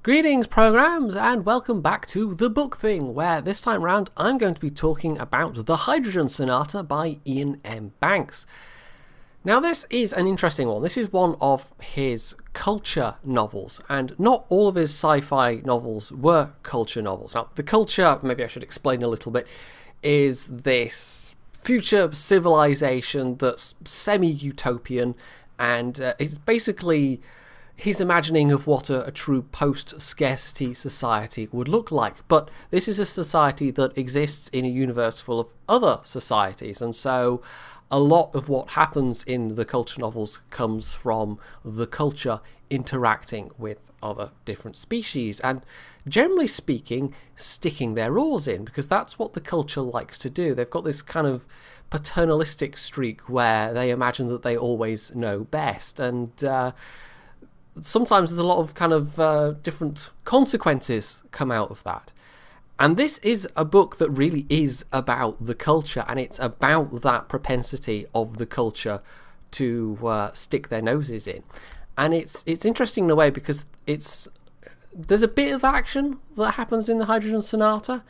Greetings, programs, and welcome back to The Book Thing, where this time round I'm going to be talking about The Hydrogen Sonata by Iain M. Now, this is an interesting one. This is one of his culture novels, and not all of his sci-fi novels were culture novels. Now, the culture, maybe I should explain a little bit, is this future civilization that's semi-utopian, and it's basically his imagining of what a true post-scarcity society would look like. But this is a society that exists in a universe full of other societies, and so a lot of what happens in the culture novels comes from the culture interacting with other different species, and generally speaking, sticking their oars in, because that's what the culture likes to do. They've got this kind of paternalistic streak where they imagine that they always know best, and sometimes there's a lot of kind of different consequences come out of that. And this is a book that really is about the culture, and it's about that propensity of the culture to stick their noses in. And it's interesting in a way because there's a bit of action that happens in the Hydrogen Sonata,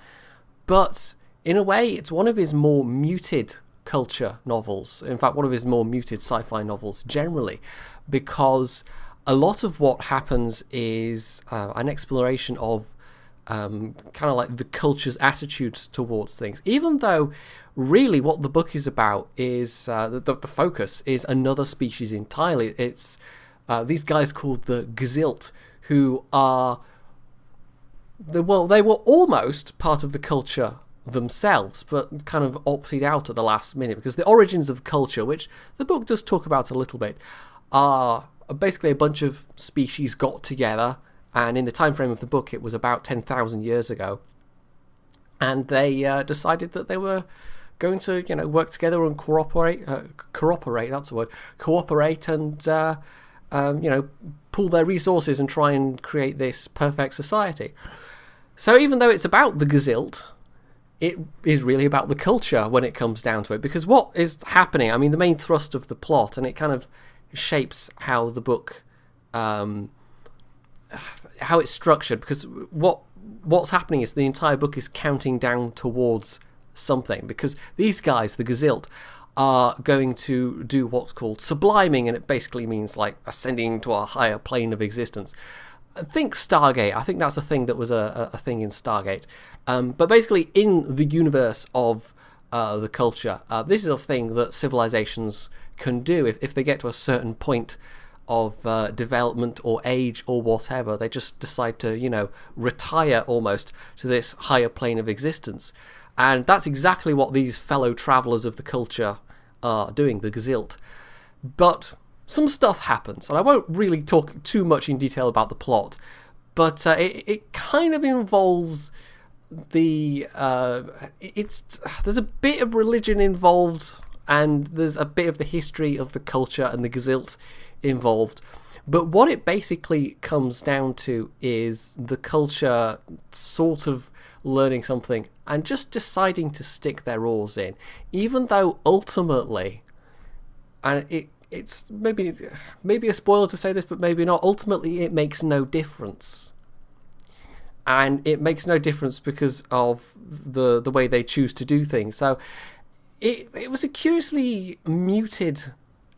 but in a way it's one of his more muted culture novels. In fact, one of his more muted sci-fi novels generally, because a lot of what happens is an exploration of kind of like the culture's attitudes towards things, even though really what the book is about is the focus is another species entirely. It's these guys called the Gzilt, who are they were almost part of the culture themselves, but kind of opted out at the last minute, because the origins of culture, which the book does talk about a little bit, are basically a bunch of species got together, and in the time frame of the book it was about 10,000 years ago, and they decided that they were going to work together and cooperate, that's the word, cooperate, and pool their resources and try and create this perfect society. So even though it's about the Gzilt, it is really about the culture when it comes down to it, because what is happening, I mean, the main thrust of the plot, and it kind of shapes how the book, how it's structured, because what's happening is the entire book is counting down towards something, because these guys, the Gzilt, are going to do what's called subliming, and it basically means like ascending to a higher plane of existence. Think Stargate. I think that's a thing that was a thing in Stargate, but basically in the universe of the culture, this is a thing that civilizations can do if they get to a certain point of development or age or whatever. They just decide to retire almost to this higher plane of existence, and that's exactly what these fellow travelers of the culture are doing, the Gzilt. But some stuff happens, and I won't really talk too much in detail about the plot, but it kind of involves there's a bit of religion involved, and there's a bit of the history of the culture and the Gzilt involved. But what it basically comes down to is the culture sort of learning something and just deciding to stick their oars in, even though ultimately, and it's maybe a spoiler to say this, but maybe not, ultimately it makes no difference. And it makes no difference because of the way they choose to do things. So it was a curiously muted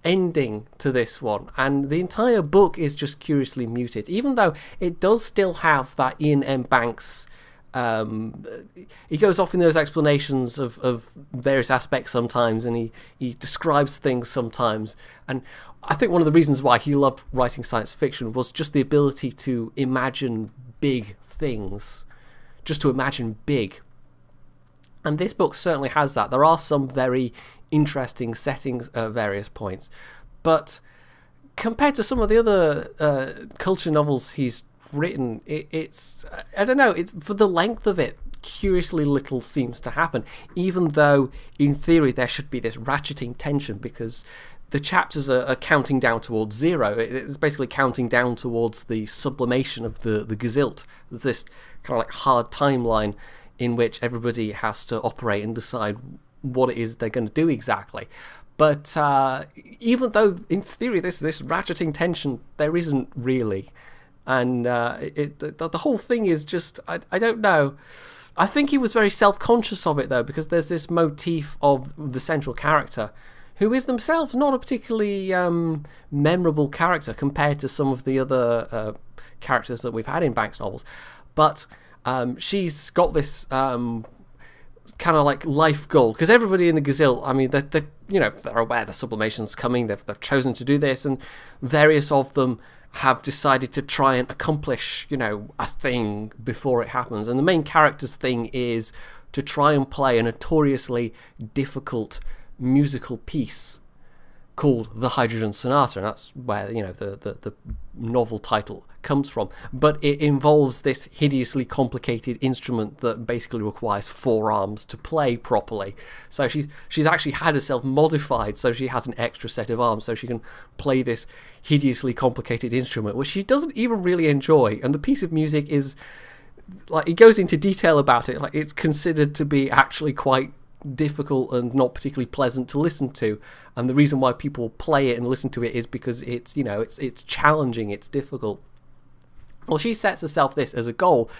ending to this one, and the entire book is just curiously muted, even though it does still have that Iain M. Banks. He goes off in those explanations of various aspects sometimes, and he describes things sometimes. And I think one of the reasons why he loved writing science fiction was just the ability to imagine big things, just to imagine big. And this book certainly has that. There are some very interesting settings at various points, but compared to some of the other culture novels he's written, it's I don't know, for the length of it, curiously little seems to happen, even though in theory there should be this ratcheting tension, because the chapters are counting down towards zero. It's basically counting down towards the sublimation of the Gzilt. There's this kind of like hard timeline in which everybody has to operate and decide what it is they're going to do exactly. But even though in theory this ratcheting tension, there isn't really. And the whole thing is just, I don't know. I think he was very self-conscious of it, though, because there's this motif of the central character, who is themselves not a particularly memorable character compared to some of the other characters that we've had in Banks novels. But she's got this kind of like life goal, because everybody in the Gazilt, I mean, they're aware the sublimation's coming. They've chosen to do this, and various of them have decided to try and accomplish, a thing before it happens. And the main character's thing is to try and play a notoriously difficult musical piece called the Hydrogen Sonata, and that's where the novel title comes from. But it involves this hideously complicated instrument that basically requires 4 arms to play properly. So she's actually had herself modified so she has an extra set of arms so she can play this hideously complicated instrument, which she doesn't even really enjoy. And the piece of music is like, it goes into detail about it, like it's considered to be actually quite difficult and not particularly pleasant to listen to, and the reason why people play it and listen to it is because it's it's challenging, it's difficult. Well, she sets herself this as a goal,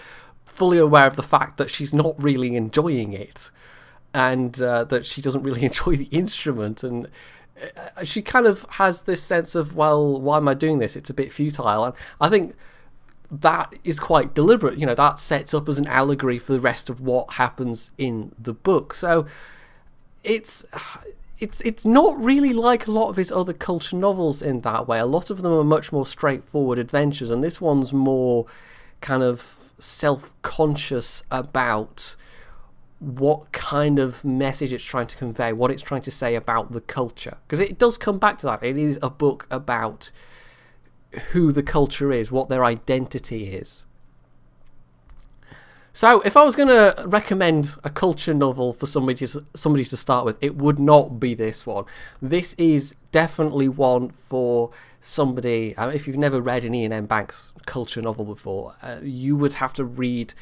fully aware of the fact that she's not really enjoying it, and that she doesn't really enjoy the instrument, and she kind of has this sense of, well, why am I doing this? It's a bit futile. And I think that is quite deliberate. That sets up as an allegory for the rest of what happens in the book. So it's not really like a lot of his other culture novels in that way. A lot of them are much more straightforward adventures, and this one's more kind of self-conscious about what kind of message it's trying to convey, what it's trying to say about the culture. Because it does come back to that. It is a book about who the culture is, what their identity is. So if I was going to recommend a culture novel for somebody to start with, it would not be this one. This is definitely one for somebody, if you've never read an Iain M. Banks culture novel before, you would have to read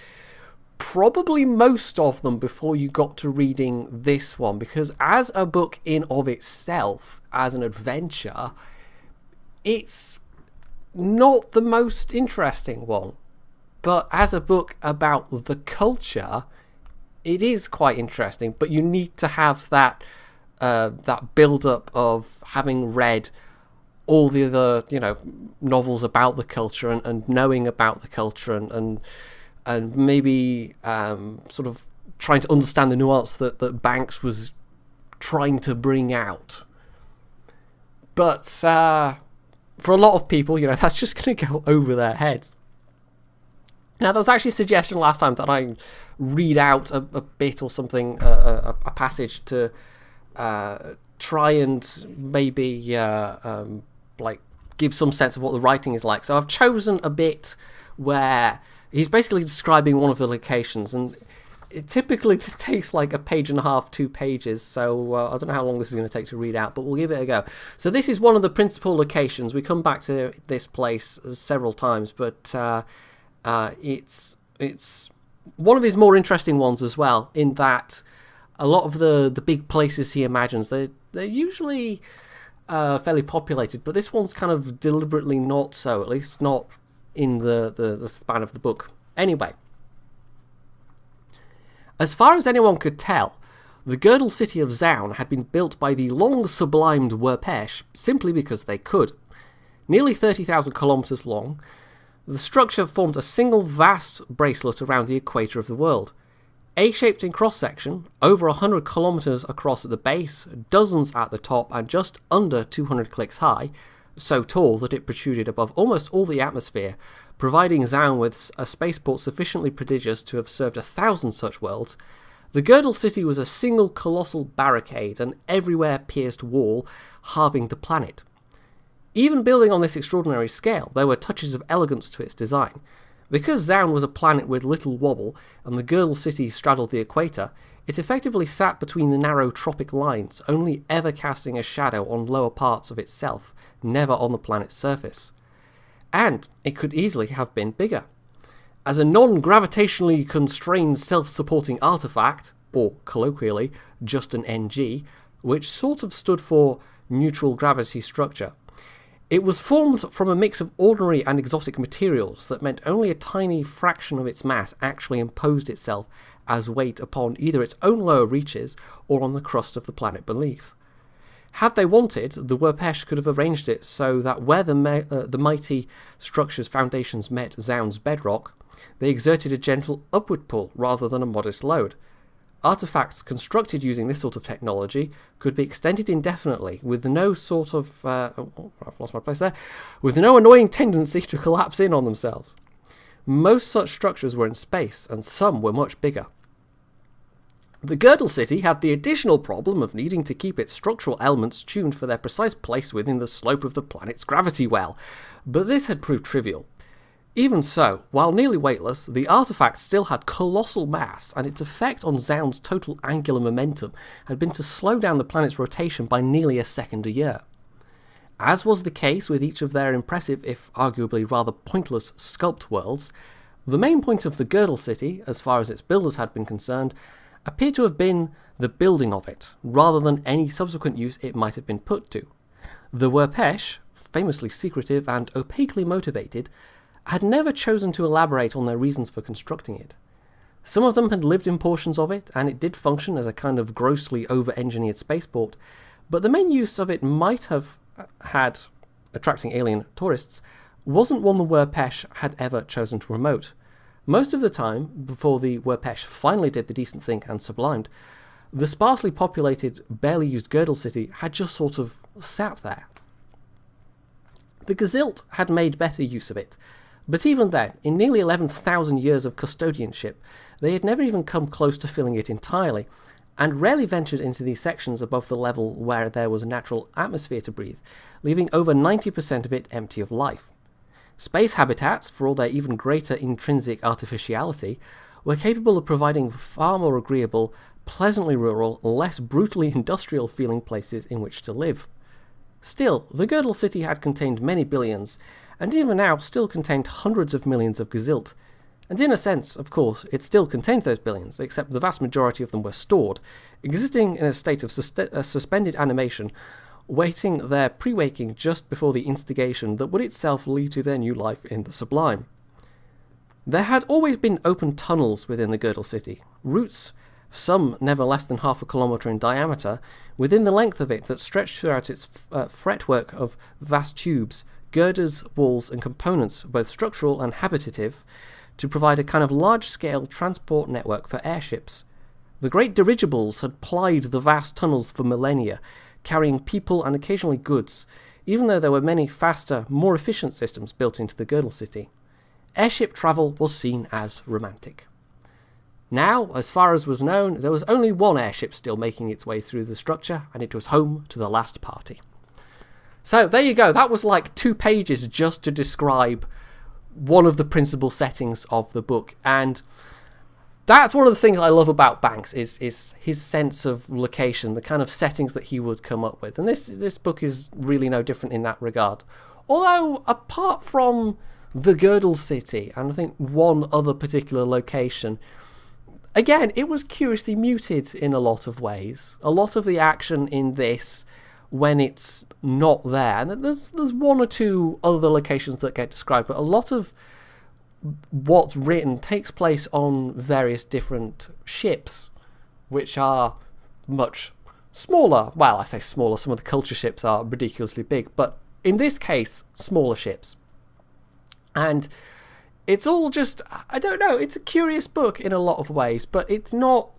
probably most of them before you got to reading this one, because as a book in of itself, as an adventure, it's not the most interesting one. But as a book about the culture, it is quite interesting. But you need to have that build-up of having read all the other novels about the culture and knowing about the culture and maybe sort of trying to understand the nuance that Banks was trying to bring out. But for a lot of people, that's just going to go over their heads. Now, there was actually a suggestion last time that I read out a bit or something, a passage to try and maybe give some sense of what the writing is like. So I've chosen a bit where he's basically describing one of the locations, and it typically just takes like a page and a half, 2 pages, so I don't know how long this is going to take to read out, but we'll give it a go. So this is one of the principal locations. We come back to this place several times, but it's one of his more interesting ones as well, in that a lot of the big places he imagines, they're usually fairly populated, but this one's kind of deliberately not so, at least not in the span of the book. Anyway, as far as anyone could tell, the girdle city of Zaun had been built by the long-sublimed Werpesh simply because they could. Nearly 30,000 kilometres long, the structure formed a single vast bracelet around the equator of the world. A-shaped in cross-section, over 100 kilometres across at the base, dozens at the top, and just under 200 clicks high, so tall that it protruded above almost all the atmosphere, providing Zaun with a spaceport sufficiently prodigious to have served 1,000 such worlds. The girdle city was a single colossal barricade, an everywhere pierced wall, halving the planet. Even building on this extraordinary scale, there were touches of elegance to its design. Because Zaun was a planet with little wobble, and the girdle city straddled the equator, it effectively sat between the narrow tropic lines, only ever casting a shadow on lower parts of itself, never on the planet's surface. And it could easily have been bigger. As a non-gravitationally constrained self-supporting artifact, or colloquially, just an NG, which sort of stood for neutral gravity structure, It was formed from a mix of ordinary and exotic materials that meant only a tiny fraction of its mass actually imposed itself as weight upon either its own lower reaches or on the crust of the planet beneath. Had they wanted, the Werpesh could have arranged it so that where the mighty structure's foundations met Zaun's bedrock, they exerted a gentle upward pull rather than a modest load. Artifacts constructed using this sort of technology could be extended indefinitely with no sort of... I've lost my place there. With no annoying tendency to collapse in on themselves. Most such structures were in space, and some were much bigger. The Girdle City had the additional problem of needing to keep its structural elements tuned for their precise place within the slope of the planet's gravity well, but this had proved trivial. Even so, while nearly weightless, the artifact still had colossal mass, and its effect on Zaun's total angular momentum had been to slow down the planet's rotation by nearly a second a year. As was the case with each of their impressive, if arguably rather pointless, sculpt worlds, the main point of the Girdle City, as far as its builders had been concerned, appeared to have been the building of it, rather than any subsequent use it might have been put to. The Werpesh, famously secretive and opaquely motivated, had never chosen to elaborate on their reasons for constructing it. Some of them had lived in portions of it, and it did function as a kind of grossly over-engineered spaceport, but the main use of it might have had, attracting alien tourists, wasn't one the Werpesh had ever chosen to promote. Most of the time, before the Werpesh finally did the decent thing and sublimed, the sparsely populated, barely used Girdle City had just sort of sat there. The Gazilt had made better use of it, but even then, in nearly 11,000 years of custodianship, they had never even come close to filling it entirely, and rarely ventured into these sections above the level where there was a natural atmosphere to breathe, leaving over 90% of it empty of life. Space habitats, for all their even greater intrinsic artificiality, were capable of providing far more agreeable, pleasantly rural, less brutally industrial-feeling places in which to live. Still, the Girdle City had contained many billions, and even now still contained hundreds of millions of Gazilt. And in a sense, of course, it still contained those billions, except the vast majority of them were stored, existing in a state of suspended animation, waiting their pre-waking just before the instigation that would itself lead to their new life in the sublime. There had always been open tunnels within the Girdle City, routes, some never less than 0.5 kilometre in diameter, within the length of it that stretched throughout its fretwork of vast tubes, girders, walls and components, both structural and habitative, to provide a kind of large-scale transport network for airships. The great dirigibles had plied the vast tunnels for millennia, carrying people and occasionally goods, even though there were many faster, more efficient systems built into the Girdle City. Airship travel was seen as romantic. Now, as far as was known, there was only one airship still making its way through the structure, and it was home to the last party. So, there you go. That was like 2 pages just to describe one of the principal settings of the book, and that's one of the things I love about Banks is his sense of location, the kind of settings that he would come up with. And this book is really no different in that regard. Although, apart from the Girdle City, and I think one other particular location, again, it was curiously muted in a lot of ways. A lot of the action in this, when it's not there, and there's 1 or 2 other locations that get described, but a lot of what's written takes place on various different ships, which are much smaller. Well, I say smaller, some of the culture ships are ridiculously big, but in this case, smaller ships. And it's all just, I don't know, it's a curious book in a lot of ways, but it's not,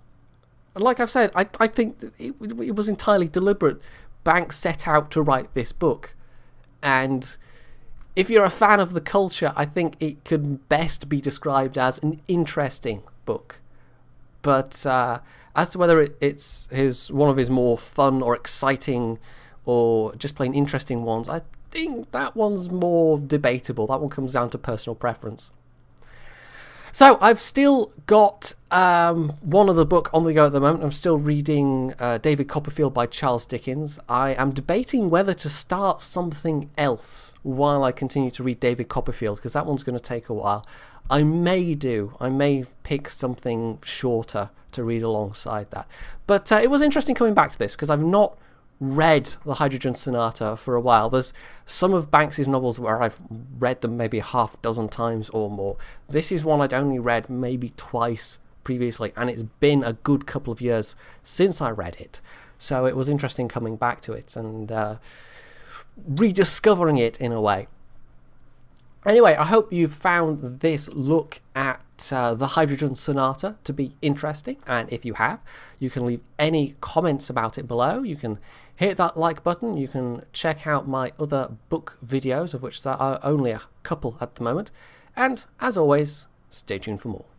like I've said, I think that it was entirely deliberate. Banks set out to write this book, and if you're a fan of the culture, I think it could best be described as an interesting book. But as to whether it's one of his more fun or exciting or just plain interesting ones, I think that one's more debatable. That one comes down to personal preference. So I've still got one other book on the go at the moment. I'm still reading David Copperfield by Charles Dickens. I am debating whether to start something else while I continue to read David Copperfield, because that one's going to take a while. I may pick something shorter to read alongside that. But it was interesting coming back to this, because I've not read the Hydrogen Sonata for a while. There's some of Banks's novels where I've read them maybe half a dozen times or more. This is one I'd only read maybe twice previously, and it's been a good couple of years since I read it. So it was interesting coming back to it and rediscovering it in a way. Anyway, I hope you found this look at the Hydrogen Sonata to be interesting, and if you have, you can leave any comments about it below. You can hit that like button, you can check out my other book videos, of which there are only a couple at the moment, and as always, stay tuned for more.